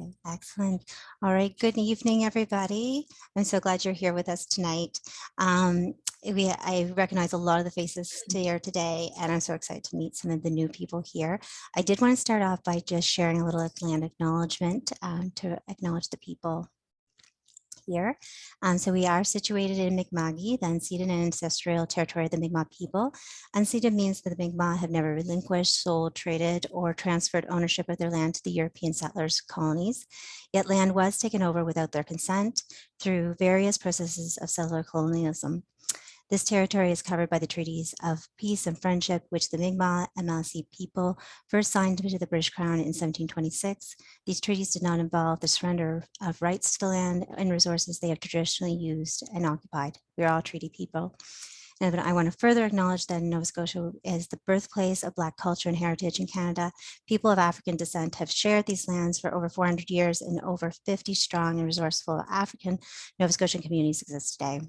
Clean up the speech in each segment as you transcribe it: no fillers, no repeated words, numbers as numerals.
Okay, excellent. All right. Good evening, everybody. I'm so glad you're here with us tonight. I recognize a lot of the faces here today, and I'm so excited to meet some of the new people here. I did want to start off by just sharing a little land acknowledgement to acknowledge the people here. So we are situated in Mi'kma'ki, the unceded and ancestral territory of the Mi'kmaq people. Unceded means that the Mi'kmaq have never relinquished, sold, traded, or transferred ownership of their land to the European settlers' colonies. Yet land was taken over without their consent through various processes of settler colonialism. This territory is covered by the treaties of peace and friendship, which the Mi'kmaq MLC people first signed to the British Crown in 1726. These treaties did not involve the surrender of rights to the land and resources they have traditionally used and occupied. We are all treaty people. And I want to further acknowledge that Nova Scotia is the birthplace of Black culture and heritage in Canada. People of African descent have shared these lands for over 400 years, and over 50 strong and resourceful African Nova Scotian communities exist today.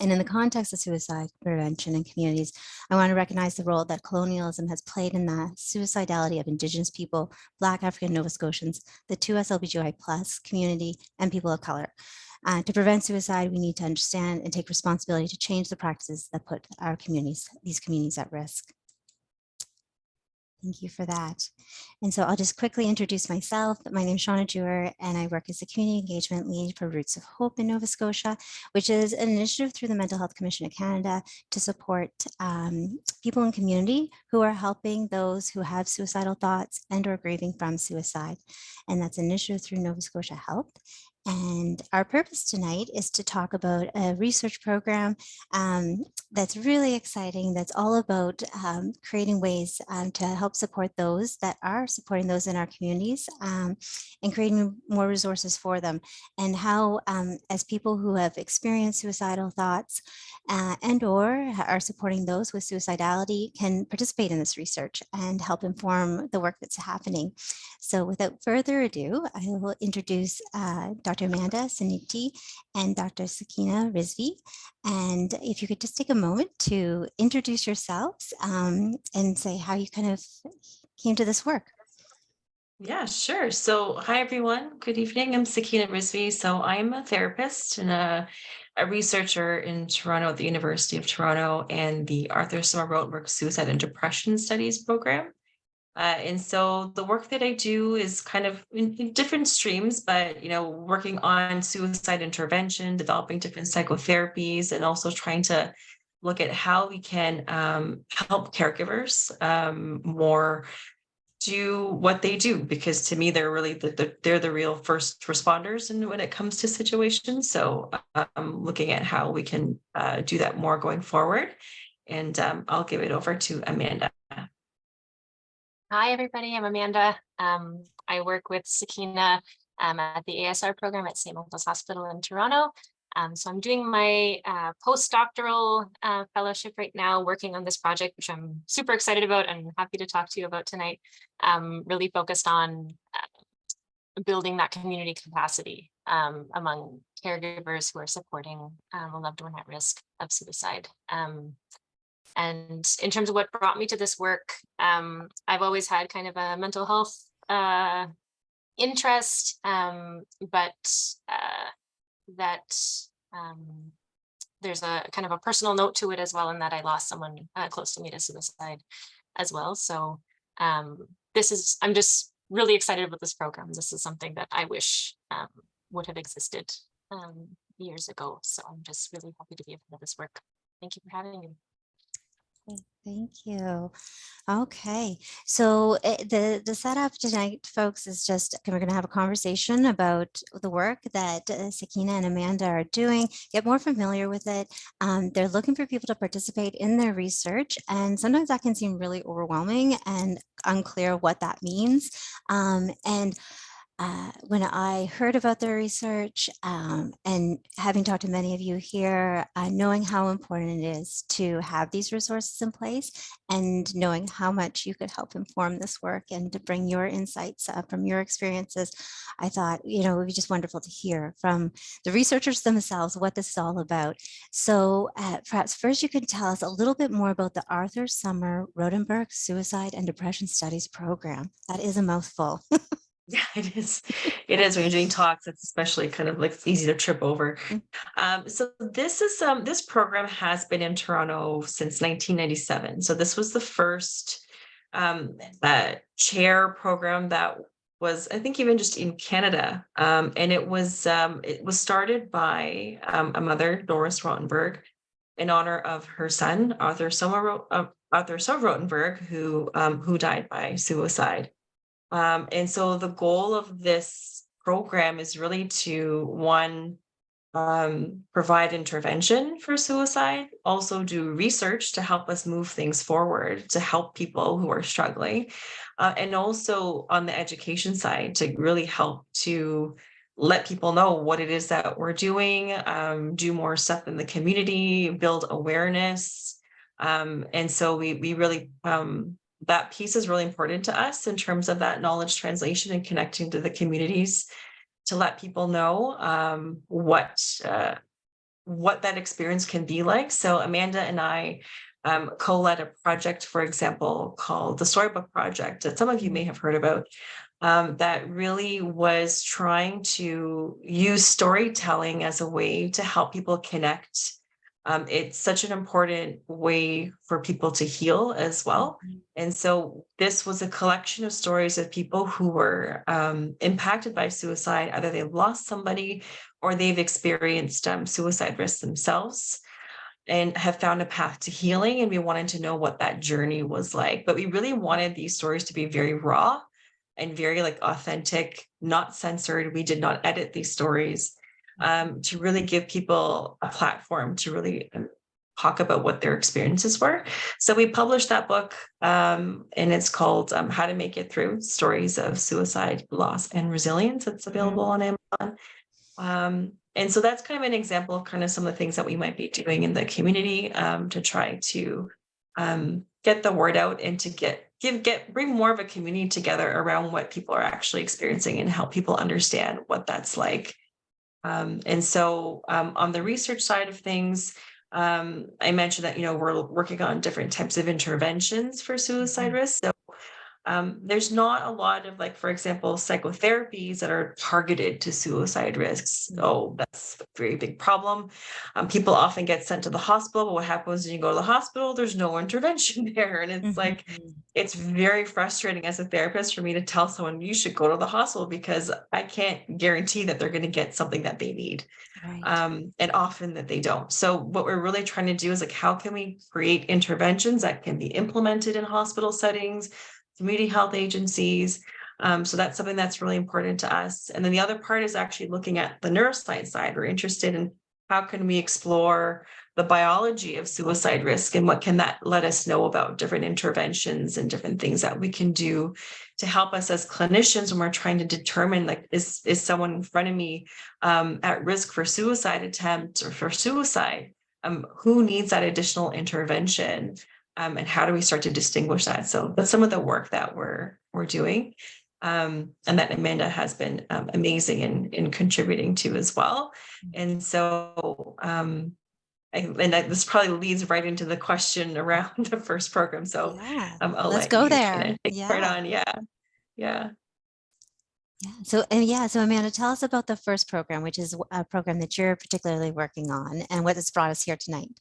And in the context of suicide prevention in communities, I want to recognize the role that colonialism has played in the suicidality of Indigenous people, Black African Nova Scotians, the 2S LGBTQI+ community, and people of color. To prevent suicide, we need to understand and take responsibility to change the practices that put our communities, these communities, at risk. Thank you for that. And so I'll just quickly introduce myself. My name is Shauna Dewar, and I work as a community engagement lead for Roots of Hope in Nova Scotia, which is an initiative through the Mental Health Commission of Canada to support people in community who are helping those who have suicidal thoughts and or grieving from suicide. And that's an initiative through Nova Scotia Health. And our purpose tonight is to talk about a research program that's really exciting, that's all about creating ways to help support those that are supporting those in our communities and creating more resources for them, and how as people who have experienced suicidal thoughts and or are supporting those with suicidality can participate in this research and help inform the work that's happening. So without further ado, I will introduce Dr. Amanda Ceniti and Dr. Sakina Rizvi. And if you could just take a moment to introduce yourselves and say how you kind of came to this work. Yeah, sure. So, hi everyone. Good evening. I'm Sakina Rizvi. So, I'm a therapist and a researcher in Toronto at the University of Toronto and the Arthur Summer Rotenberg Suicide and Depression Studies program. And so, the work that I do is kind of in different streams, but working on suicide intervention, developing different psychotherapies, and also trying to look at how we can help caregivers more do what they do, because to me they're really they're the real first responders and when it comes to situations. So looking at how we can do that more going forward, and I'll give it over to Amanda. Hi, everybody. I'm Amanda. I work with Sakina at the ASR program at St. Michael's Hospital in Toronto. So I'm doing my postdoctoral fellowship right now, working on this project, which I'm super excited about and happy to talk to you about tonight. Really focused on building that community capacity among caregivers who are supporting a loved one at risk of suicide. And in terms of what brought me to this work, I've always had kind of a mental health interest, but that there's a kind of a personal note to it as well, in that I lost someone close to me to suicide as well. So I'm just really excited about this program. This is something that I wish would have existed years ago. So I'm just really happy to be a part of this work. Thank you for having me. Thank you. Okay, so the setup tonight, folks, is just we're going to have a conversation about the work that Sakina and Amanda are doing, get more familiar with it. They're looking for people to participate in their research, and sometimes that can seem really overwhelming and unclear what that means. When I heard about their research and having talked to many of you here, knowing how important it is to have these resources in place and knowing how much you could help inform this work and to bring your insights from your experiences, I thought, it would be just wonderful to hear from the researchers themselves what this is all about. So perhaps first you could tell us a little bit more about the Arthur Summer Rotenberg Suicide and Depression Studies Program. That is a mouthful. Yeah, it is. It is when you're doing talks, it's especially kind of like it's easy to trip over. So this program has been in Toronto since 1997. So this was the first chair program that was, I think, even just in Canada. And it was started by a mother, Doris Rotenberg, in honor of her son, Arthur Summer Rotenberg, who died by suicide. And so the goal of this program is really to, one, provide intervention for suicide, also do research to help us move things forward, to help people who are struggling, and also on the education side to really help to let people know what it is that we're doing, do more stuff in the community, build awareness. And so we really, that piece is really important to us in terms of that knowledge translation and connecting to the communities to let people know what that experience can be like. So Amanda and I co-led a project, for example, called the Storybook Project that some of you may have heard about, that really was trying to use storytelling as a way to help people connect. It's such an important way for people to heal as well. And so this was a collection of stories of people who were impacted by suicide. Either they lost somebody or they've experienced suicide risk themselves and have found a path to healing. And we wanted to know what that journey was like. But we really wanted these stories to be very raw and very like authentic, not censored. We did not edit these stories, to really give people a platform to really talk about what their experiences were. So we published that book, and it's called How to Make It Through: Stories of Suicide, Loss, and Resilience. It's available on Amazon. And so that's kind of an example of kind of some of the things that we might be doing in the community, to try to get the word out and to bring more of a community together around what people are actually experiencing and help people understand what that's like. And so on the research side of things, I mentioned that, we're working on different types of interventions for suicide risk. So there's not a lot of, like, for example, psychotherapies that are targeted to suicide risks. Oh, that's a very big problem. People often get sent to the hospital, but what happens when you go to the hospital? There's no intervention there. And it's like, it's very frustrating as a therapist for me to tell someone you should go to the hospital because I can't guarantee that they're going to get something that they need. Right. And often that they don't. So what we're really trying to do is, like, how can we create interventions that can be implemented in hospital settings, community health agencies? So that's something that's really important to us. And then the other part is actually looking at the neuroscience side. We're interested in how can we explore the biology of suicide risk and what can that let us know about different interventions and different things that we can do to help us as clinicians when we're trying to determine, like, is someone in front of me at risk for suicide attempt or for suicide? Who needs that additional intervention? And how do we start to distinguish that? So that's some of the work that we're doing, and that Amanda has been amazing in contributing to as well. And so this probably leads right into the question around the first program. So Yeah. I'll Let's let go you kind there. of take part Yeah. on. Yeah. Yeah. So Amanda, tell us about the first program, which is a program that you're particularly working on and what has brought us here tonight.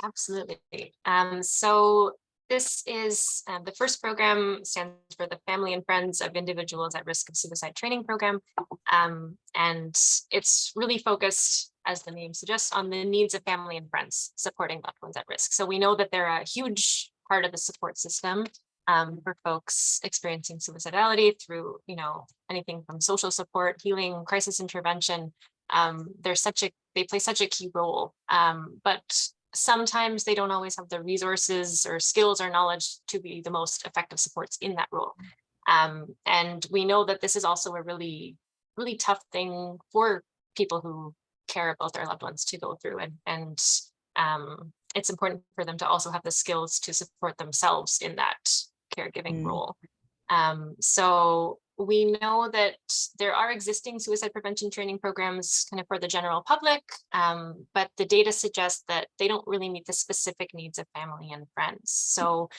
Absolutely. So this is the first program, stands for the Family and Friends of Individuals at Risk of Suicide Training Program. And it's really focused, as the name suggests, on the needs of family and friends supporting loved ones at risk. So we know that they're a huge part of the support system for folks experiencing suicidality through, anything from social support, healing, crisis intervention. They play such a key role, but sometimes they don't always have the resources or skills or knowledge to be the most effective supports in that role. And we know that this is also a really, really tough thing for people who care about their loved ones to go through. And it's important for them to also have the skills to support themselves in that caregiving role. So we know that there are existing suicide prevention training programs kind of for the general public, but the data suggests that they don't really meet the specific needs of family and friends. So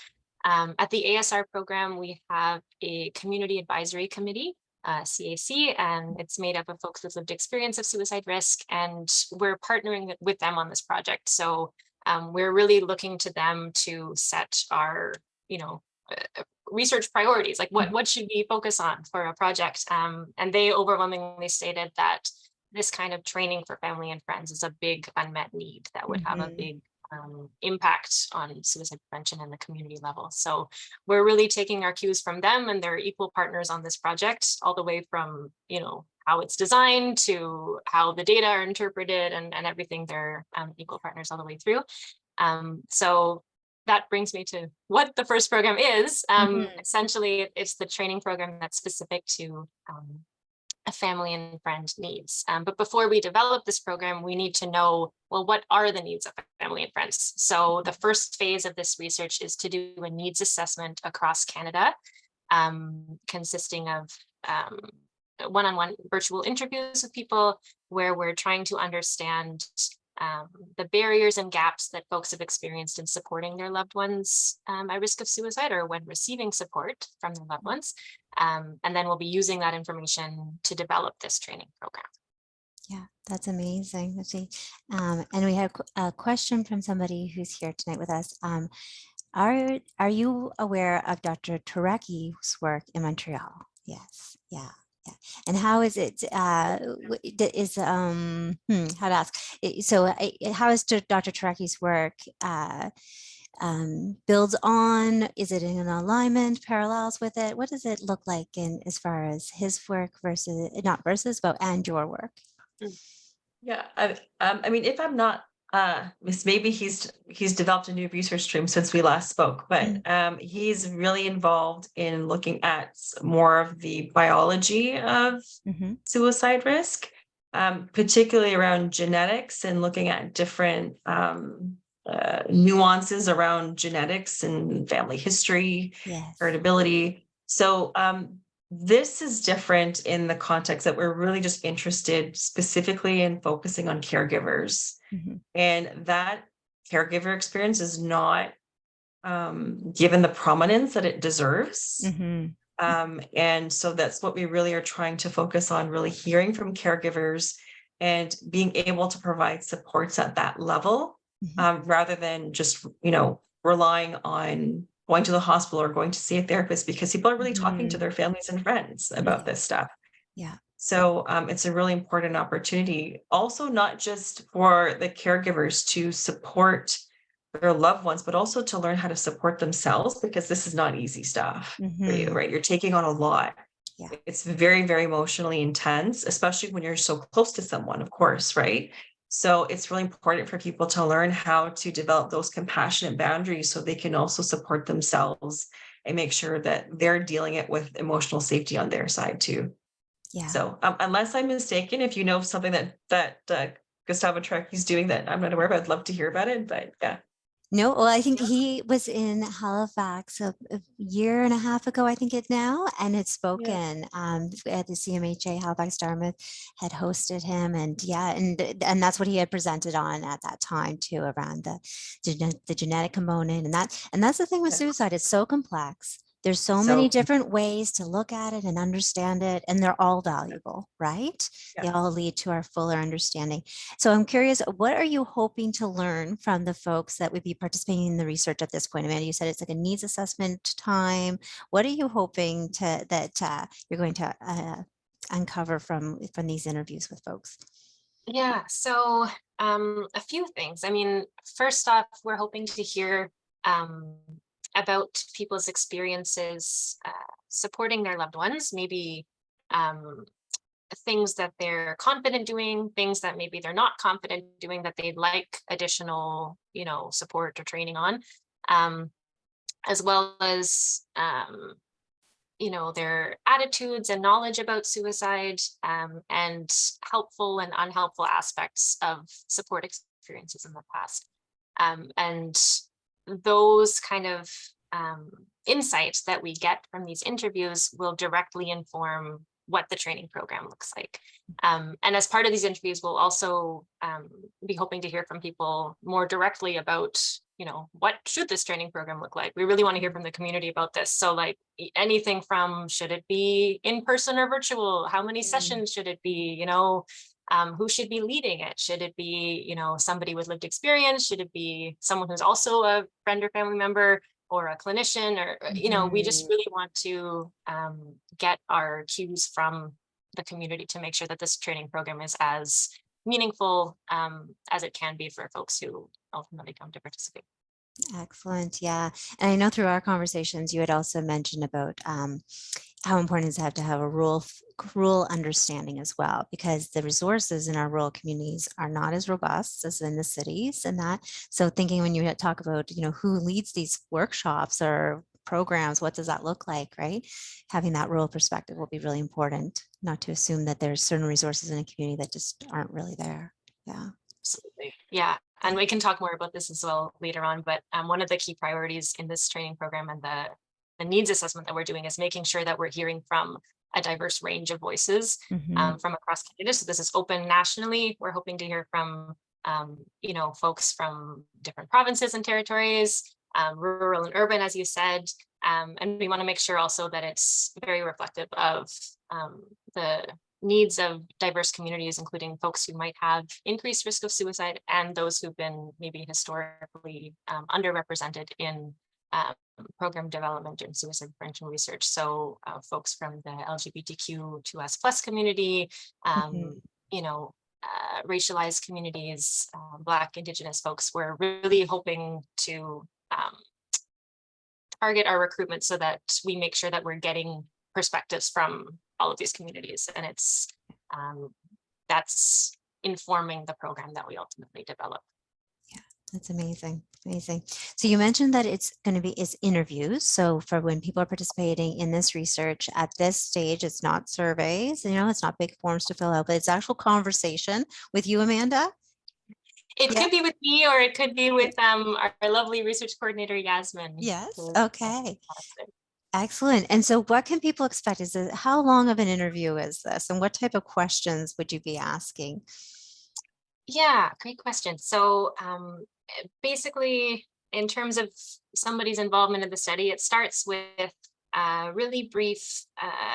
at the ASR program, we have a community advisory committee CAC, and it's made up of folks with lived experience of suicide risk, and we're partnering with them on this project. So we're really looking to them to set our, research priorities, like what should we focus on for a project. And they overwhelmingly stated that this kind of training for family and friends is a big unmet need that would have a big impact on suicide prevention in the community level. So we're really taking our cues from them, and they're equal partners on this project, all the way from, how it's designed to how the data are interpreted and everything. They're equal partners all the way through. So that brings me to what the first program is. Essentially, it's the training program that's specific to a family and friend needs. But before we develop this program, we need to know, well, what are the needs of family and friends? So the first phase of this research is to do a needs assessment across Canada, consisting of one-on-one virtual interviews with people, where we're trying to understand the barriers and gaps that folks have experienced in supporting their loved ones at risk of suicide, or when receiving support from their loved ones. And then we'll be using that information to develop this training program. Yeah, that's amazing. Let's see. And we have a question from somebody who's here tonight with us. Are you aware of Dr. Taraki's work in Montreal? Yes. Yeah. Yeah. And how is it? How to ask? So, how is Dr. Taraki's work builds on? Is it in alignment, parallels with it? What does it look like in as far as his work versus, not versus, but and your work? Yeah, I mean, if I'm not maybe he's developed a new research stream since we last spoke, but he's really involved in looking at more of the biology of suicide risk, particularly around genetics, and looking at different nuances around genetics and family history, heritability. So this is different in the context that we're really just interested specifically in focusing on caregivers. And that caregiver experience is not given the prominence that it deserves. And so that's what we really are trying to focus on, really hearing from caregivers and being able to provide supports at that level, rather than just, relying on going to the hospital or going to see a therapist, because people are really talking to their families and friends about this stuff. Yeah. So it's a really important opportunity, also not just for the caregivers to support their loved ones, but also to learn how to support themselves, because this is not easy stuff for you, right? You're taking on a lot. Yeah. It's very, very emotionally intense, especially when you're so close to someone, of course, right? So it's really important for people to learn how to develop those compassionate boundaries so they can also support themselves and make sure that they're dealing it with emotional safety on their side too. Yeah. So unless I'm mistaken, if you know of something that Gustavo Taraki's doing that I'm not aware of, I'd love to hear about it. But yeah. No, well, I think he was in Halifax a year and a half ago, I think it now, and had spoken at the CMHA. Halifax Dartmouth had hosted him, and and that's what he had presented on at that time too, around the genetic component, and that's the thing with suicide. It's so complex. There's so many different ways to look at it and understand it, and they're all valuable, right? They all lead to our fuller understanding. So I'm curious, what are you hoping to learn from the folks that would be participating in the research at this point? Amanda, you said it's like a needs assessment time. What are you hoping that you're going to uncover from these interviews with folks? Yeah, so a few things. I mean, first off, we're hoping to hear about people's experiences supporting their loved ones, maybe things that they're confident doing, things that maybe they're not confident doing, that they'd like additional, support or training on, as well as, their attitudes and knowledge about suicide, and helpful and unhelpful aspects of support experiences in the past. And those kind of insights that we get from these interviews will directly inform what the training program looks like. And as part of these interviews, we'll also be hoping to hear from people more directly about, what should this training program look like? We really want to hear from the community about this. So like anything from, should it be in person or virtual? How many sessions should it be? Who should be leading it? Should it be, somebody with lived experience? Should it be someone who's also a friend or family member or a clinician? Or, we just really want to get our cues from the community to make sure that this training program is as meaningful as it can be for folks who ultimately come to participate. Excellent. Yeah. And I know through our conversations, you had also mentioned about how important it is to have a rural understanding as well, because the resources in our rural communities are not as robust as in the cities and that. So thinking when you talk about, who leads these workshops or programs, what does that look like, right? Having that rural perspective will be really important, not to assume that there's certain resources in a community that just aren't really there. Yeah. Absolutely. Yeah. And we can talk more about this as well later on. But one of the key priorities in this training program and the needs assessment that we're doing is making sure that we're hearing from a diverse range of voices from across Canada. So this is open nationally. We're hoping to hear from, folks from different provinces and territories, rural and urban, as you said. And we want to make sure also that it's very reflective of the needs of diverse communities, including folks who might have increased risk of suicide and those who've been maybe historically underrepresented in program development and suicide prevention research. So folks from the LGBTQ2S+ community, racialized communities, Black, Indigenous folks, we're really hoping to target our recruitment so that we make sure that we're getting perspectives from all of these communities, and it's that's informing the program that we ultimately develop. Yeah, that's amazing. Amazing. So you mentioned that it's going to be interviews. So for when people are participating in this research at this stage, it's not surveys, it's not big forms to fill out, but it's actual conversation with you, Amanda. It could be with me, or it could be with our lovely research coordinator, Yasmin. Yes. Okay. Excellent. And so what can people expect? How long of an interview is this? And what type of questions would you be asking? Yeah, great question. So basically, in terms of somebody's involvement in the study, it starts with a really brief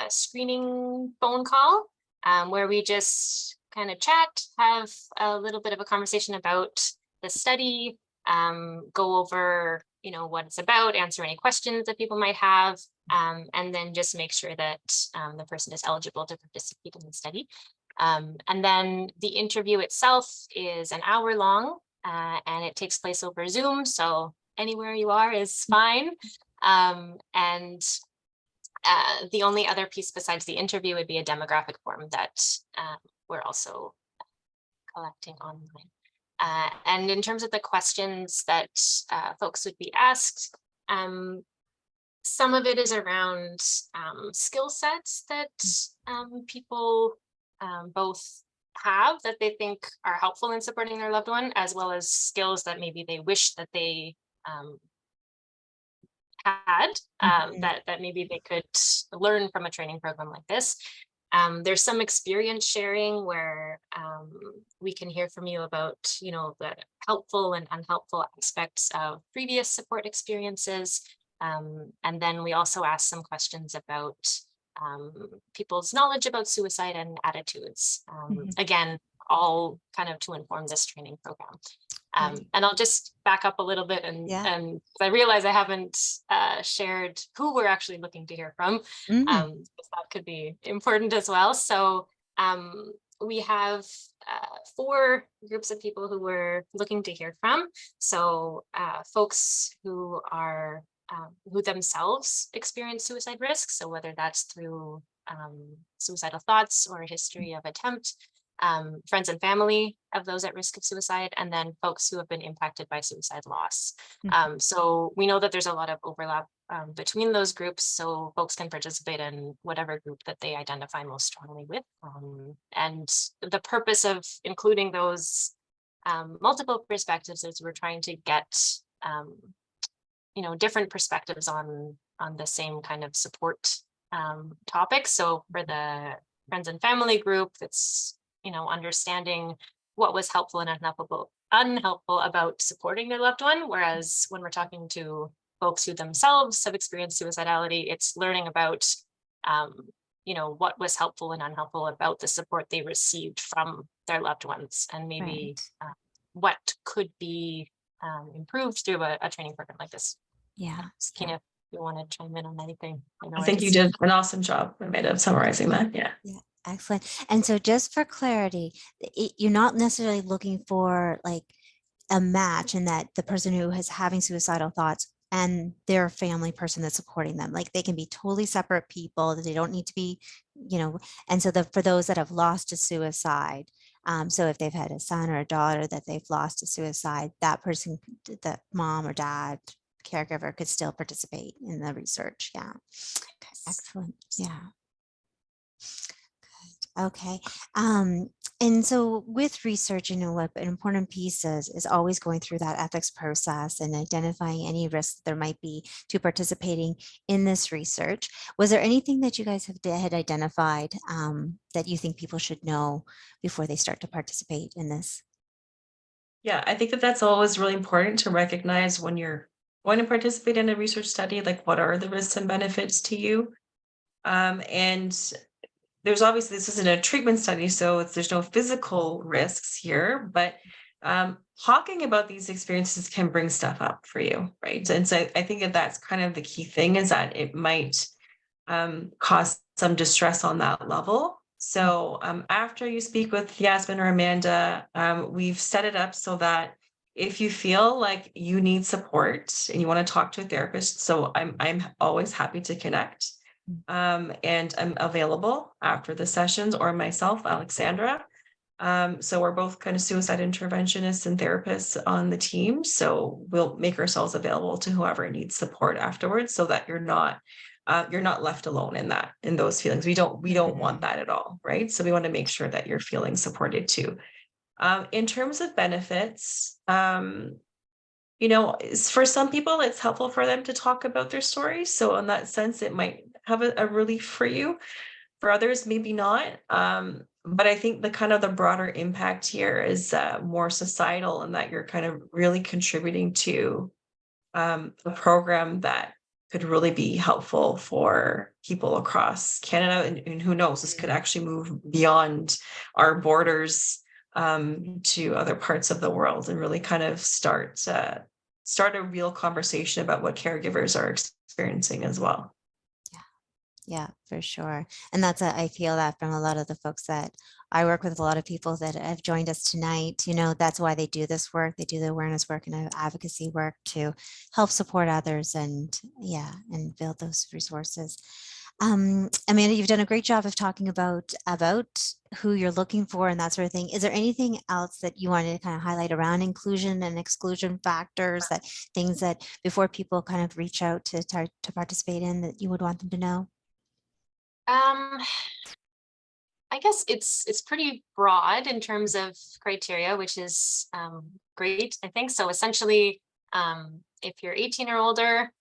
screening phone call where we just kind of chat, have a little bit of a conversation about the study, go over what it's about, answer any questions that people might have, and then just make sure that the person is eligible to participate in the study. And then the interview itself is an hour long, and it takes place over Zoom, so anywhere you are is fine. And the only other piece besides the interview would be a demographic form that we're also collecting online. And in terms of the questions that folks would be asked, some of it is around skill sets that people both have that they think are helpful in supporting their loved one, as well as skills that maybe they wish that they had, that maybe they could learn from a training program like this. There's some experience sharing where we can hear from you about, the helpful and unhelpful aspects of previous support experiences. And then we also ask some questions about people's knowledge about suicide and attitudes. Again, all kind of to inform this training program. And I'll just back up a little bit and I realize I haven't shared who we're actually looking to hear from. That could be important as well. So we have 4 groups of people who we're looking to hear from. So folks who are who themselves experience suicide risk. So whether that's through suicidal thoughts or a history of attempt, friends and family of those at risk of suicide, and then folks who have been impacted by suicide loss. So we know that there's a lot of overlap between those groups, so folks can participate in whatever group that they identify most strongly with. And the purpose of including those multiple perspectives is we're trying to get different perspectives on the same kind of support topics. So for the friends and family group, it's understanding what was helpful and unhelpful about supporting their loved one. Whereas when we're talking to folks who themselves have experienced suicidality, it's learning about, what was helpful and unhelpful about the support they received from their loved ones, and maybe Right. what could be improved through a training program like this. Yeah. Sakina, if you want to chime in on anything. I think you did an awesome job, Amanda, of summarizing that. Yeah. Yeah, excellent. And so just for clarity, you're not necessarily looking for like a match in that the person who is having suicidal thoughts and their family person that's supporting them, like they can be totally separate people, that they don't need to be, and so for those that have lost to suicide, so if they've had a son or a daughter that they've lost to suicide, that person, the mom or dad, caregiver could still participate in the research. Yeah. Okay, excellent. Yeah. Okay. And so with research, what an important piece is always going through that ethics process and identifying any risks there might be to participating in this research. Was there anything that you guys had identified that you think people should know before they start to participate in this? Yeah, I think that that's always really important to recognize when you're going to participate in a research study, like what are the risks and benefits to you? And there's obviously, this isn't a treatment study, so there's no physical risks here, but talking about these experiences can bring stuff up for you, right? And so I think that that's kind of the key thing, is that it might cause some distress on that level. So after you speak with Yasmin or Amanda, we've set it up so that if you feel like you need support and you want to talk to a therapist, so I'm always happy to connect. And I'm available after the sessions, or myself, Alexandra. So we're both kind of suicide interventionists and therapists on the team. So we'll make ourselves available to whoever needs support afterwards, so that you're not left alone in those feelings. We don't want that at all, right? So we want to make sure that you're feeling supported too. In terms of benefits, for some people, it's helpful for them to talk about their stories. So in that sense, it might have a relief for you. For others, maybe not. But I think the broader impact here is more societal, and that you're kind of really contributing to a program that could really be helpful for people across Canada. And who knows, this could actually move beyond our borders to other parts of the world, and really kind of start a real conversation about what caregivers are experiencing as well. Yeah, for sure. And I feel that from a lot of the folks that I work with, a lot of people that have joined us tonight, that's why they do this work. They do the awareness work and advocacy work to help support others and build those resources. Amanda, you've done a great job of talking about who you're looking for and that sort of thing. Is there anything else that you wanted to kind of highlight around inclusion and exclusion factors, things that before people kind of reach out to participate in, that you would want them to know? I guess it's pretty broad in terms of criteria, which is great, I think. So essentially, if you're 18 or older,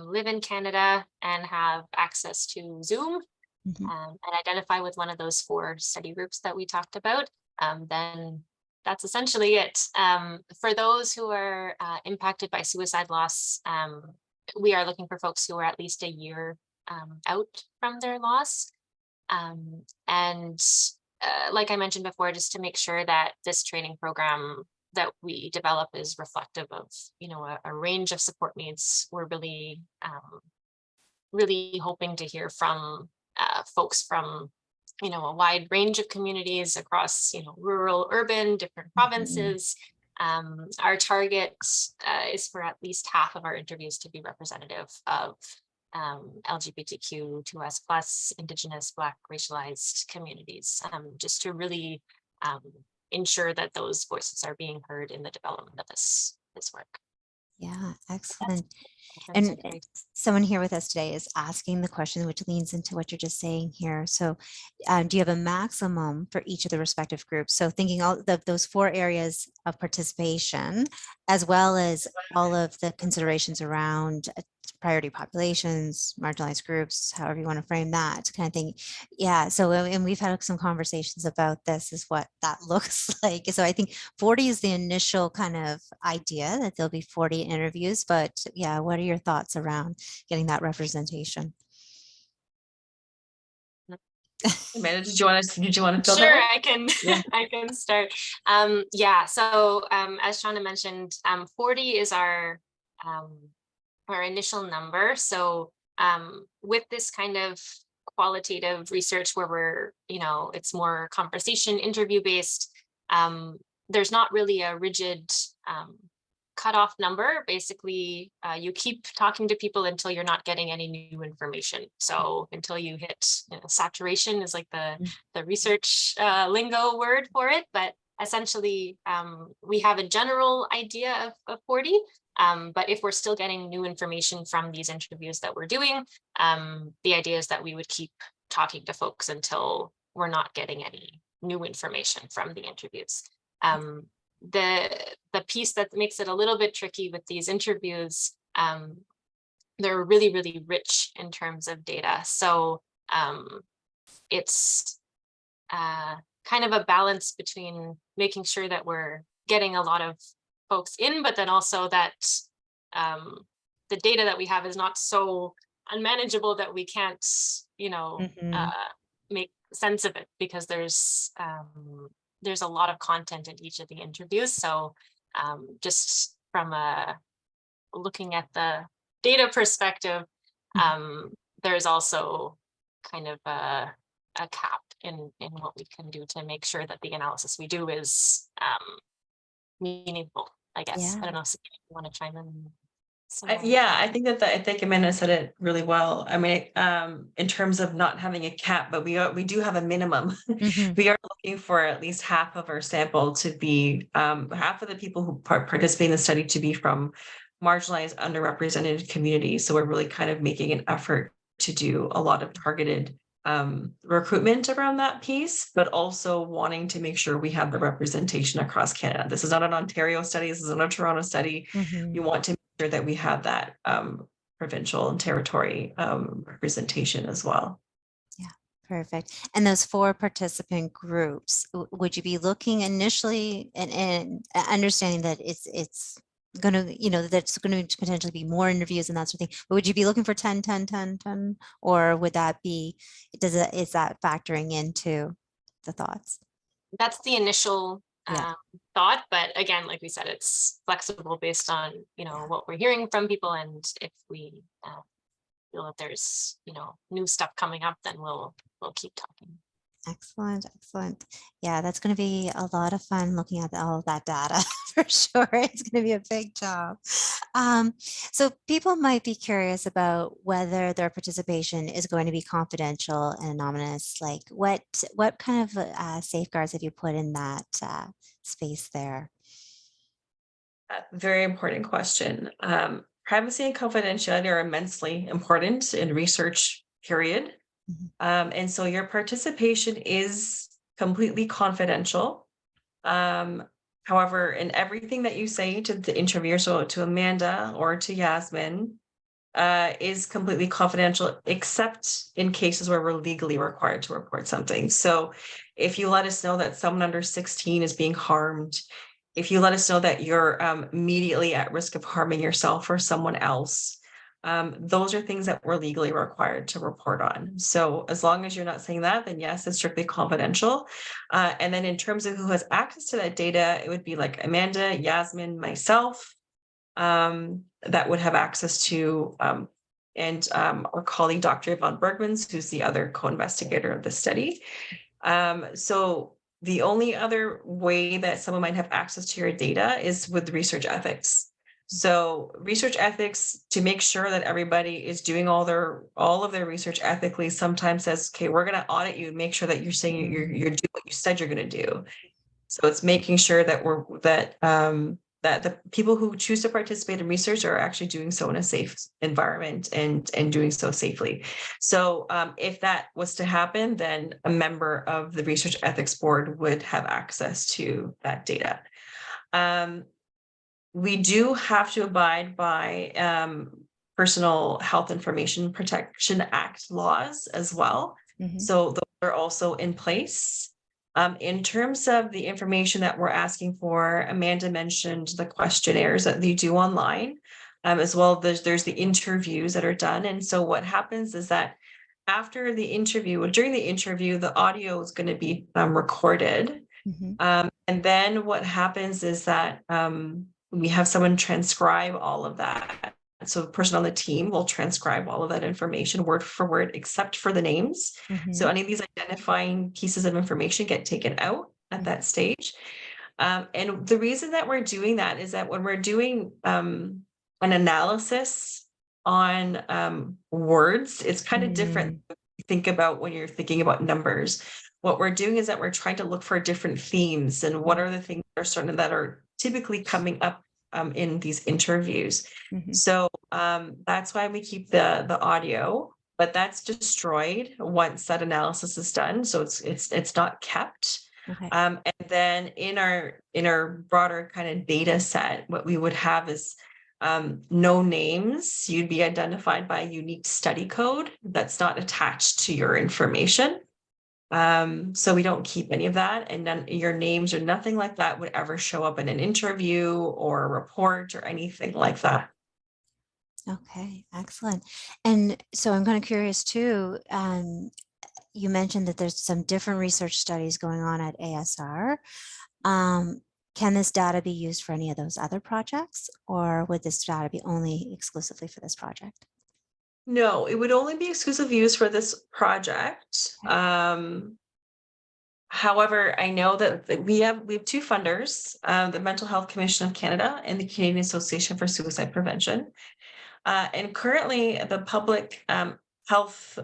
live in Canada and have access to Zoom, and identify with one of those 4 study groups that we talked about, then that's essentially it. For those who are impacted by suicide loss, we are looking for folks who are at least a year out from their loss. And like I mentioned before, just to make sure that this training program that we develop is reflective of, a range of support needs. We're really, really hoping to hear from folks from, a wide range of communities across, rural, urban, different provinces. Our target is for at least half of our interviews to be representative of LGBTQ2S plus, Indigenous, Black, racialized communities, just to really ensure that those voices are being heard in the development of this work. Yeah, excellent. And someone here with us today is asking the question, which leans into what you're just saying here. So do you have a maximum for each of the respective groups? So thinking all of those 4 areas of participation, as well as all of the considerations around priority populations, marginalized groups, however you want to frame that kind of thing. Yeah. So, and we've had some conversations about this, is what that looks like. So I think 40 is the initial kind of idea, that there'll be 40 interviews, but yeah, what are your thoughts around getting that representation? Amanda, did you want to fill that Sure, one? I can Yeah. I can start. Yeah, so as Shauna mentioned, 40 is our initial number. So with this kind of qualitative research where it's more conversation interview based, there's not really a rigid cutoff number. Basically, you keep talking to people until you're not getting any new information. So until you hit saturation is like the research lingo word for it. But essentially, we have a general idea of 40. But if we're still getting new information from these interviews that we're doing, the idea is that we would keep talking to folks until we're not getting any new information from the interviews. The piece that makes it a little bit tricky with these interviews, they're really, really rich in terms of data. So it's kind of a balance between making sure that we're getting a lot of folks in, but then also that the data that we have is not so unmanageable that we can't, make sense of it, because there's a lot of content in each of the interviews. So just from looking at the data perspective, there's also kind of a cap in what we can do to make sure that the analysis we do is meaningful, I guess. Yeah. I don't know if you want to chime in. I think Amanda said it really well. I mean, in terms of not having a cap, but we do have a minimum. We are looking for at least half of our sample to be, half of the people who participate in the study to be from marginalized, underrepresented communities. So we're really kind of making an effort to do a lot of targeted recruitment around that piece, but also wanting to make sure we have the representation across Canada. This is not an Ontario study. This is not a Toronto study. You want to make sure that we have that provincial and territory representation as well. Yeah, perfect. And those 4 participant groups, would you be looking initially and understanding that it's going to, that's going to potentially be more interviews and that sort of thing, but would you be looking for 10, 10, 10, 10, or would that be, is that factoring into the thoughts? That's the initial Yeah. thought, but again, like we said, it's flexible based on what we're hearing from people, and if we feel that there's new stuff coming up, then we'll keep talking. Excellent, excellent. Yeah, that's going to be a lot of fun looking at all of that data for sure. It's going to be a big job. So people might be curious about whether their participation is going to be confidential and anonymous. Like what kind of safeguards have you put in that space there? Very important question. Privacy and confidentiality are immensely important in research, period. And so your participation is completely confidential. However, in everything that you say to the interviewer, so to Amanda or to Yasmin, is completely confidential, except in cases where we're legally required to report something. So if you let us know that someone under 16 is being harmed, if you let us know that you're immediately at risk of harming yourself or someone else, those are things that we're legally required to report on. So as long as you're not saying that, then yes, it's strictly confidential. And then in terms of who has access to that data, it would be like Amanda, Yasmin, myself, that would have access to, and our colleague, Dr. Yvonne Bergmans, who's the other co-investigator of the study. So the only other way that someone might have access to your data is with research ethics. So research ethics, to make sure that everybody is doing all of their research ethically, sometimes says, okay, we're going to audit you and make sure that you're saying you're doing what you said you're going to do. So it's making sure that that the people who choose to participate in research are actually doing so in a safe environment and doing so safely. So if that was to happen, then a member of the Research Ethics Board would have access to that data. We do have to abide by Personal Health Information Protection Act laws as well. Mhm. So those are also in place. In terms of the information that we're asking for, Amanda mentioned the questionnaires that they do online, as well. There's the interviews that are done. And so what happens is that after the interview, or during the interview, the audio is going to be recorded. Mhm. And then what happens is that we have someone transcribe all of that. So the person on the team will transcribe all of that information word for word, except for the names. So Mhm. any of these identifying pieces of information get taken out at that stage. And the reason that we're doing that is that when we're doing an analysis on words, it's kind of different. Think about when you're thinking about numbers. What we're doing is that we're trying to look for different themes and what are the things that are certain that are typically coming up in these interviews. Mhm. So that's why we keep the audio, but that's destroyed once that analysis is done. So it's not kept. Okay. And then in our broader kind of data set, what we would have is no names. You'd be identified by a unique study code that's not attached to your information. So we don't keep any of that, and then your names or nothing like that would ever show up in an interview or a report or anything like that. Okay, excellent. And so I'm kind of curious too. You mentioned that there's some different research studies going on at ASR. Can this data be used for any of those other projects, or would this data be only exclusively for this project? No, it would only be exclusive use for this project. However, I know that we have two funders, the Mental Health Commission of Canada and the Canadian Association for Suicide Prevention. And currently, the public health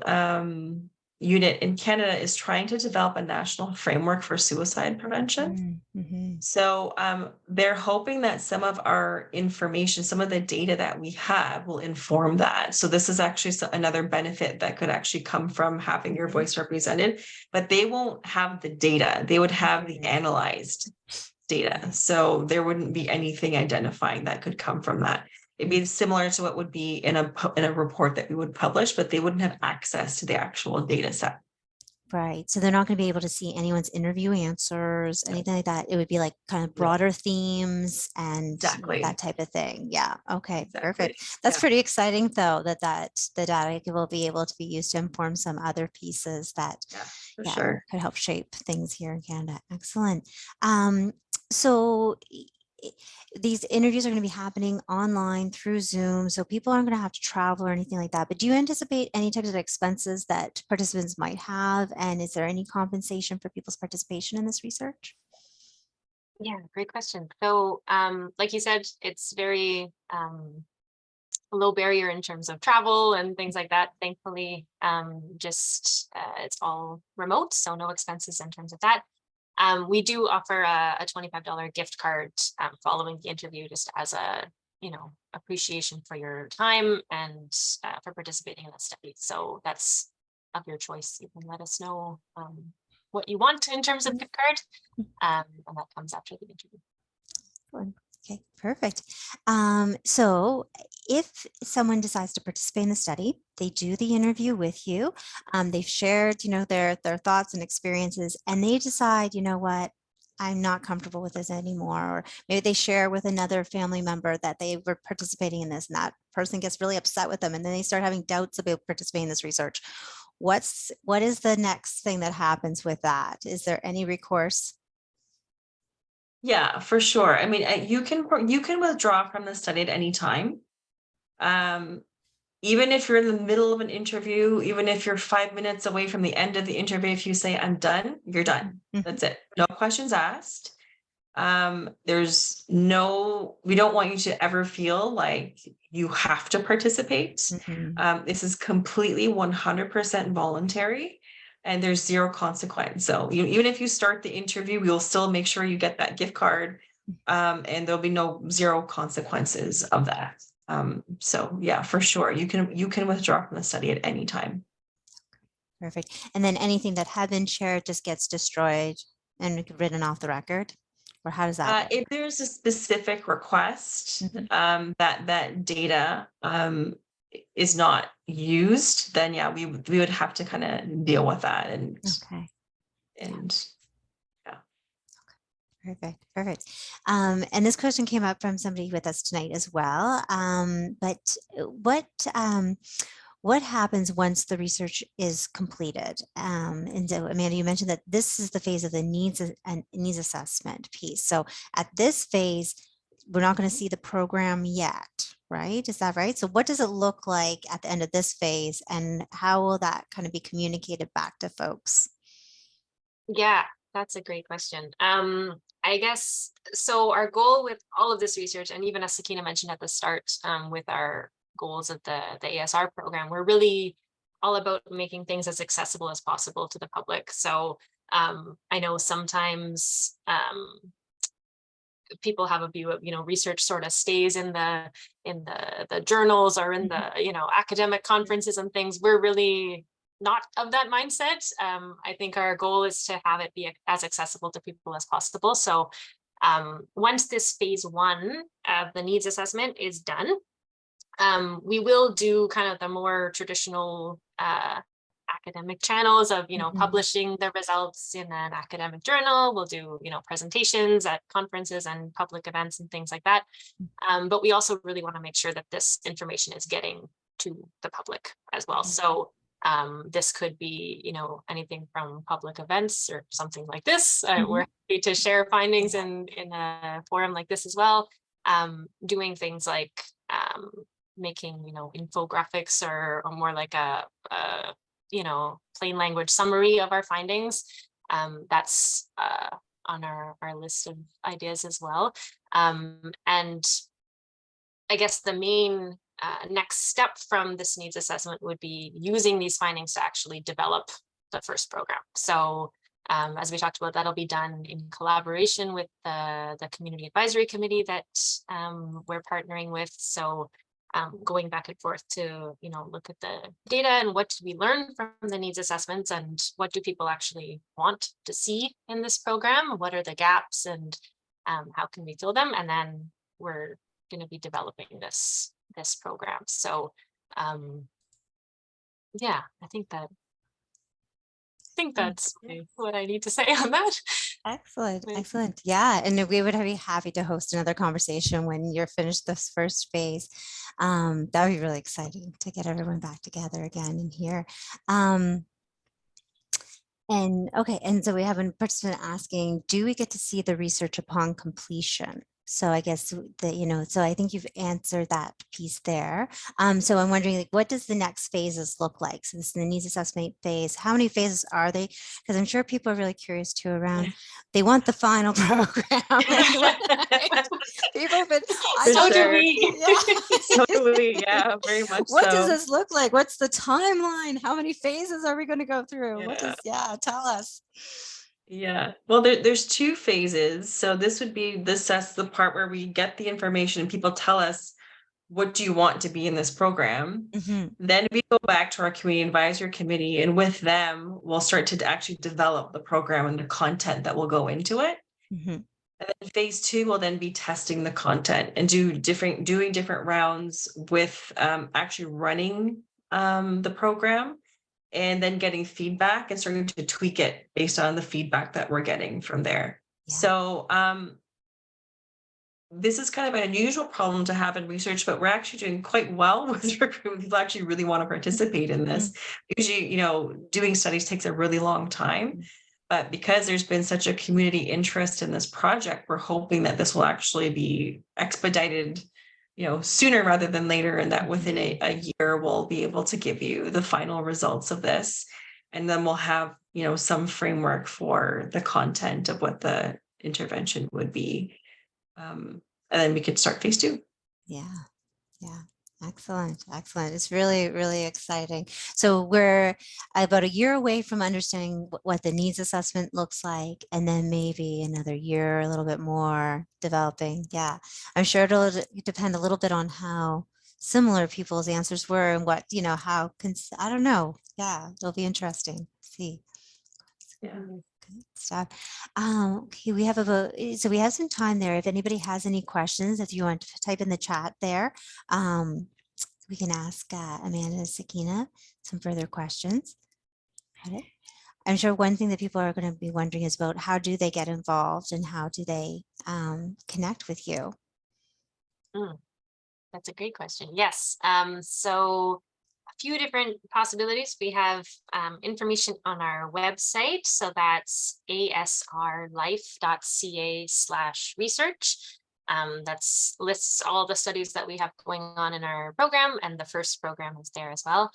unit in Canada is trying to develop a national framework for suicide prevention. Mm-hmm. So they're hoping that some of our information, some of the data that we have will inform that. So this is actually another benefit that could actually come from having your voice represented, but they won't have the data. They would have the analyzed data. So there wouldn't be anything identifying that could come from that. It'd be similar to what would be in a report that we would publish, but they wouldn't have access to the actual data set. Right. So they're not going to be able to see anyone's interview answers, anything like that. It would be like kind of broader themes and Exactly. that type of thing. Yeah. Okay. Exactly. Perfect. That's Yeah. pretty exciting though, that the data will be able to be used to inform some other pieces that For sure. could help shape things here in Canada. Excellent. So these interviews are going to be happening online through Zoom, so people aren't going to have to travel or anything like that. But do you anticipate any types of expenses that participants might have? And is there any compensation for people's participation in this research? Yeah, great question. So, like you said, it's very low barrier in terms of travel and things like that. Thankfully, it's all remote, so no expenses in terms of that. We do offer a $25 gift card following the interview, just as a appreciation for your time and for participating in the study. So that's of your choice. You can let us know what you want in terms of gift card, and that comes after the interview. Okay, perfect. So if someone decides to participate in the study, they do the interview with you. They've shared, their thoughts and experiences, and they decide, you know what, I'm not comfortable with this anymore. Or maybe they share with another family member that they were participating in this, and that person gets really upset with them, and then they start having doubts about participating in this research. What is the next thing that happens with that? Is there any recourse? Yeah, for sure. I mean, you can withdraw from the study at any time. Even if you're in the middle of an interview, even if you're 5 minutes away from the end of the interview, if you say I'm done, you're done. That's it. No questions asked. We don't want you to ever feel like you have to participate. This is completely 100% voluntary, and there's zero consequence. So even if you start the interview, we'll still make sure you get that gift card, and there'll be zero consequences of that. So yeah, for sure, you can withdraw from the study at any time. Perfect. And then anything that had been shared just gets destroyed and written off the record? Or how does that work? If there's a specific request, that data is not used, then yeah, we would have to kind of deal with that. Okay. And Perfect. Perfect. And this question came up from somebody with us tonight as well. But what happens once the research is completed? And so, Amanda, you mentioned that this is the phase of the needs assessment piece. So at this phase, we're not going to see the program yet, right? Is that right? So what does it look like at the end of this phase, and how will that kind of be communicated back to folks? Yeah, that's a great question. I guess so. Our goal with all of this research, and even as Sakina mentioned at the start, with our goals of the ASR program, we're really all about making things as accessible as possible to the public. So I know sometimes people have a view of, research sort of stays in the journals or in the academic conferences and things. We're really not of that mindset. I think our goal is to have it be as accessible to people as possible. So once this phase 1 of the needs assessment is done, we will do kind of the more traditional academic channels of, publishing the results in an academic journal. We'll do, presentations at conferences and public events and things like that. But we also really want to make sure that this information is getting to the public as well. So this could be, anything from public events or something like this. We're happy to share findings in a forum like this as well. Doing things like making, infographics or more like a plain language summary of our findings. That's on our list of ideas as well. And I guess the main next step from this needs assessment would be using these findings to actually develop the first program. So as we talked about, that'll be done in collaboration with the community advisory committee that we're partnering with. So going back and forth to, look at the data and what do we learn from the needs assessments and what do people actually want to see in this program? What are the gaps and how can we fill them? And then we're going to be developing this program. So yeah, I think that's what I need to say on that. Excellent. Excellent. Yeah. And we would be happy to host another conversation when you're finished this first phase. That would be really exciting to get everyone back together again in here. And okay. And so we have a participant asking, do we get to see the research upon completion? So I guess that, so I think you've answered that piece there. So I'm wondering, like, what does the next phases look like? So this is the needs assessment phase. How many phases are they? Because I'm sure people are really curious too around, they want the final program. People have been, do we. So do we, yeah, very much what so. does this look like? What's the timeline? How many phases are we going to go through? Tell us. Yeah, well, there's 2 phases. So this would be that's the part where we get the information and people tell us, what do you want to be in this program? Then we go back to our community advisory committee, and with them, we'll start to actually develop the program and the content that will go into it. And then phase 2 will then be testing the content and doing different rounds with actually running the program, and then getting feedback and starting to tweak it based on the feedback that we're getting from there. Yeah. So this is kind of an unusual problem to have in research, but we're actually doing quite well with recruitment. People actually really want to participate in this. Usually, doing studies takes a really long time, but because there's been such a community interest in this project, we're hoping that this will actually be expedited sooner rather than later, and that within a year we'll be able to give you the final results of this, and then we'll have some framework for the content of what the intervention would be, and then we could start phase 2. Yeah. Excellent. It's really, really exciting. So we're about a year away from understanding what the needs assessment looks like, and then maybe another year, a little bit more developing. Yeah, I'm sure it'll depend a little bit on how similar people's answers were and what, I don't know. Yeah, it'll be interesting to see. Yeah. Good stuff. Okay, we have we have some time there. If anybody has any questions, if you want to type in the chat there, we can ask Amanda and Sakina some further questions. Got it. I'm sure one thing that people are going to be wondering is about how do they get involved and how do they connect with you? That's a great question. Yes. So a few different possibilities. We have information on our website. So that's asrlife.ca/research. That's lists all the studies that we have going on in our program, and the first program is there as well.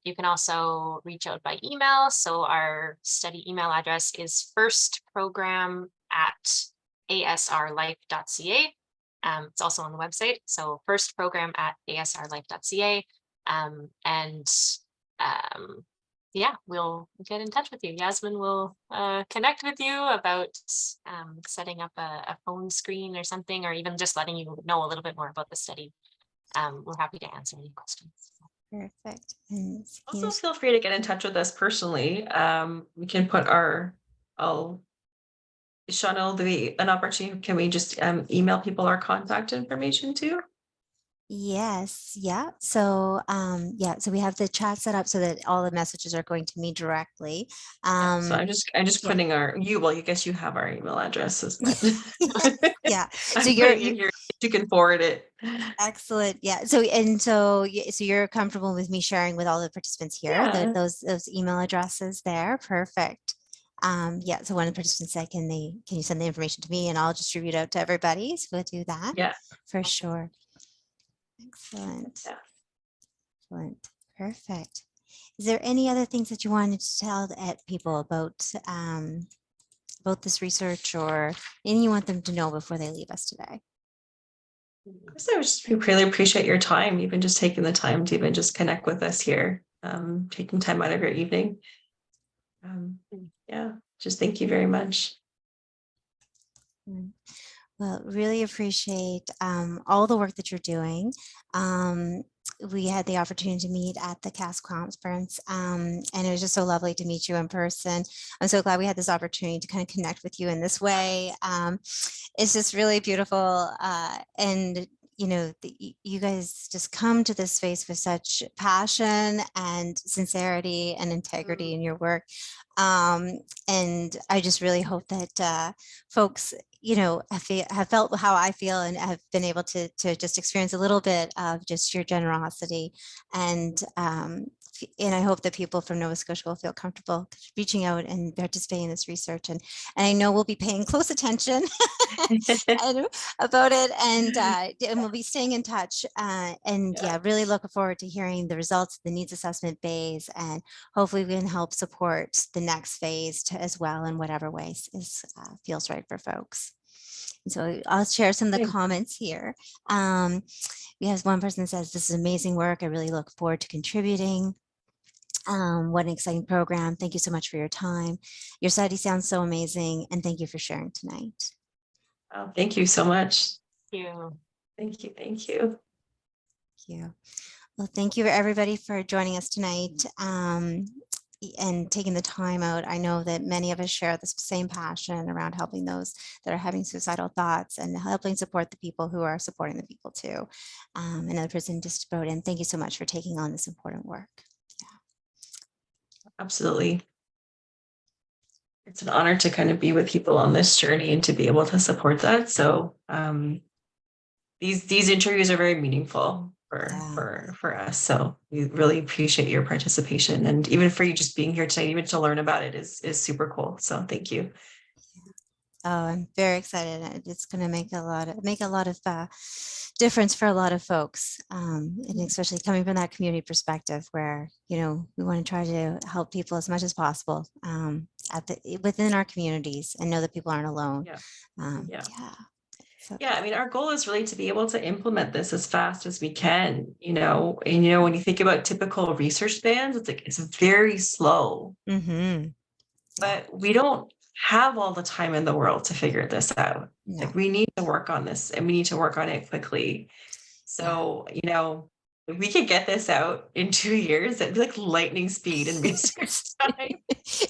You can also reach out by email. So our study email address is firstprogram@asrlife.ca. It's also on the website. So firstprogram@asrlife.ca. Yeah, we'll get in touch with you. Yasmin will connect with you about setting up a phone screen or something, or even just letting you know a little bit more about the study. We're happy to answer any questions. Perfect. And Also, feel free to get in touch with us personally. We can put Shauna, will there be an opportunity? Can we just email people our contact information too? yes, yeah. So so we have the chat set up so that all the messages are going to me directly. So I'm just yeah. putting I guess you have our email addresses, but yeah. So I'm putting it here. You can forward it. Excellent. Yeah. So you're comfortable with me sharing with all the participants here Yeah. those email addresses there. Perfect. Yeah. So one of the participants said, can you send the information to me and I'll distribute out to everybody. So we'll do that. Yeah. For sure. Excellent. Yeah. Excellent. Perfect. Is there any other things that you wanted to tell people about this research, or anything you want them to know before they leave us today? We really appreciate your time, even just taking the time to even just connect with us here, taking time out of your evening. Yeah, just thank you very much. Well, really appreciate all the work that you're doing. We had the opportunity to meet at the CAS conference, and it was just so lovely to meet you in person. I'm so glad we had this opportunity to kind of connect with you in this way. It's just really beautiful, and you guys just come to this space with such passion and sincerity and integrity in your work. And I just really hope that folks have felt how I feel and have been able to just experience a little bit of just your generosity. And I hope that people from Nova Scotia will feel comfortable reaching out and participating in this research. And I know we'll be paying close attention about it, and we'll be staying in touch. Really looking forward to hearing the results of the needs assessment phase, and hopefully we can help support the next phase as well in whatever ways feels right for folks. And so I'll share some of the comments here. We have one person that says, "This is amazing work. I really look forward to contributing. What an exciting program. Thank you so much for your time. Your study sounds so amazing, and thank you for sharing tonight." Oh, thank you so much. Thank you. Thank you. Thank you. Well, thank you everybody for joining us tonight and taking the time out. I know that many of us share the same passion around helping those that are having suicidal thoughts and helping support the people who are supporting the people too. Another person just wrote in, "Thank you so much for taking on this important work." Absolutely. It's an honor to kind of be with people on this journey and to be able to support that. So these interviews are very meaningful for us. So we really appreciate your participation, and even for you just being here tonight, even to learn about it is super cool. So thank you. Oh, I'm very excited. It's going to make a lot of difference for a lot of folks, and especially coming from that community perspective, where we want to try to help people as much as possible within our communities, and know that people aren't alone. I mean, our goal is really to be able to implement this as fast as we can. And when you think about typical research spans, it's very slow. Mm-hmm. But we don't have all the time in the world to figure this out. No. We need to work on this, and we need to work on it quickly. So, if we could get this out in 2 years, it'd be like lightning speed in research time.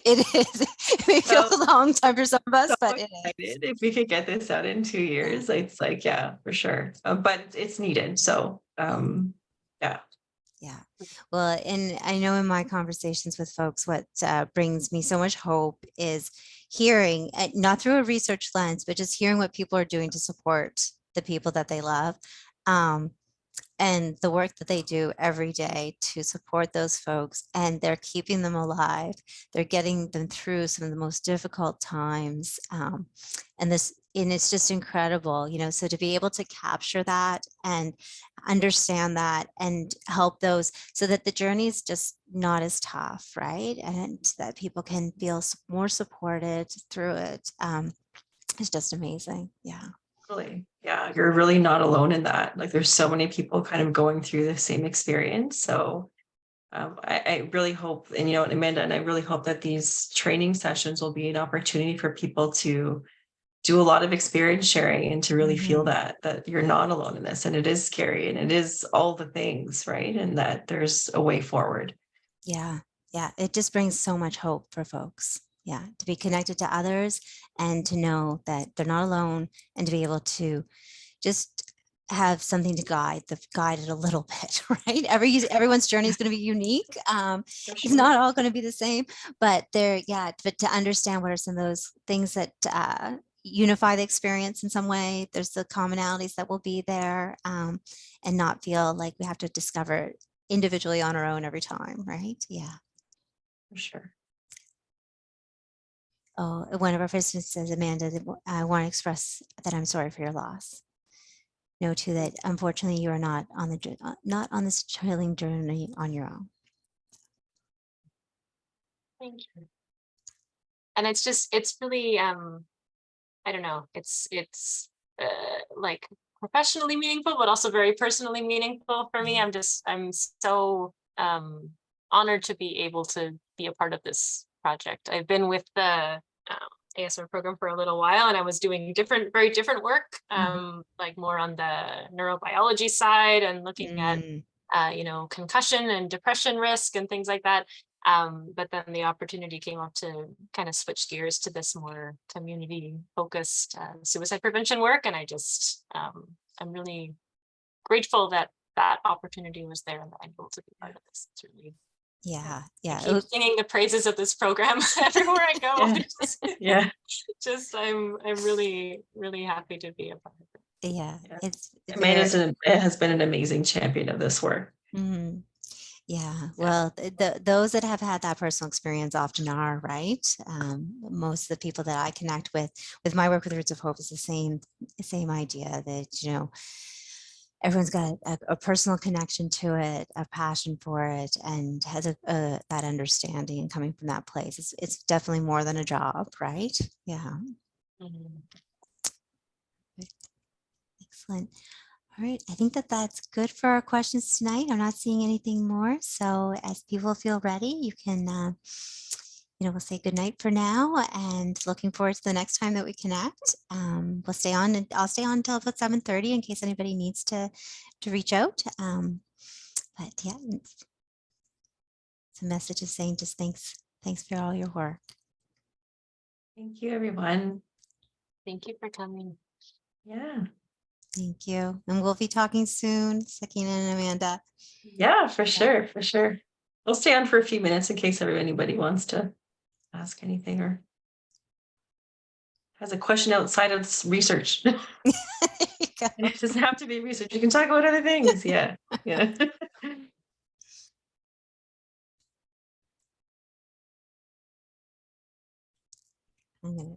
It is. It may feel a long time for some of us, but it is. If we could get this out in 2 years, it's like, yeah, for sure. But it's needed. So, Yeah. Yeah. Well, and I know in my conversations with folks, what brings me so much hope is hearing, not through a research lens, but just hearing what people are doing to support the people that they love. And the work that they do every day to support those folks, and they're keeping them alive. They're getting them through some of the most difficult times. And it's just incredible, so to be able to capture that and understand that and help those so that the journey is just not as tough, right? And that people can feel more supported through it. It's just amazing. Yeah. Really. Yeah. You're really not alone in that. Like there's so many people kind of going through the same experience. So I really hope, and Amanda, and I really hope that these training sessions will be an opportunity for people to do a lot of experience sharing and to really feel that you're not alone in this, and it is scary and it is all the things, right? And that there's a way forward. Yeah. Yeah. It just brings so much hope for folks. Yeah. To be connected to others and to know that they're not alone, and to be able to just have something to guide it a little bit, right? Everyone's journey is going to be unique. It's not all going to be the same, but but to understand what are some of those things that unify the experience in some way. There's the commonalities that will be there, and not feel like we have to discover it individually on our own every time, right? Yeah. For sure. Oh, one of our participants says, Amanda, I want to express that I'm sorry for your loss. Know too that unfortunately you are not on this healing journey on your own. Thank you. And it's really, I don't know, it's like professionally meaningful, but also very personally meaningful for me. I'm so honored to be able to be a part of this project. I've been with the ASR program for a little while, and I was doing very different work, like more on the neurobiology side and looking at, concussion and depression risk and things like that. But then the opportunity came up to kind of switch gears to this more community focused suicide prevention work. And I'm really grateful that that opportunity was there and that I'm able to be part of this. It's really, yeah. I keep singing the praises of this program everywhere I go. I'm really, really happy to be a part of it. Yeah. Amanda has been an amazing champion of this work. Yeah, well, those that have had that personal experience often are, right? Most of the people that I connect with my work with Roots of Hope is the same idea that, everyone's got a personal connection to it, a passion for it, and has that understanding, and coming from that place. It's definitely more than a job, right? Yeah. Excellent. All right, I think that's good for our questions tonight. I'm not seeing anything more. So as people feel ready, you can, we'll say good night for now, and looking forward to the next time that we connect. We'll stay on, and I'll stay on until about 7:30 in case anybody needs to reach out. But yeah, it's a message of saying just thanks for all your work. Thank you, everyone. Thank you for coming. Yeah. Thank you. And we'll be talking soon, Sakina and Amanda. Yeah, for sure. For sure. We'll stay on for a few minutes in case anybody wants to ask anything or has a question outside of this research. It doesn't have to be research. You can talk about other things. Yeah. Yeah. I'm gonna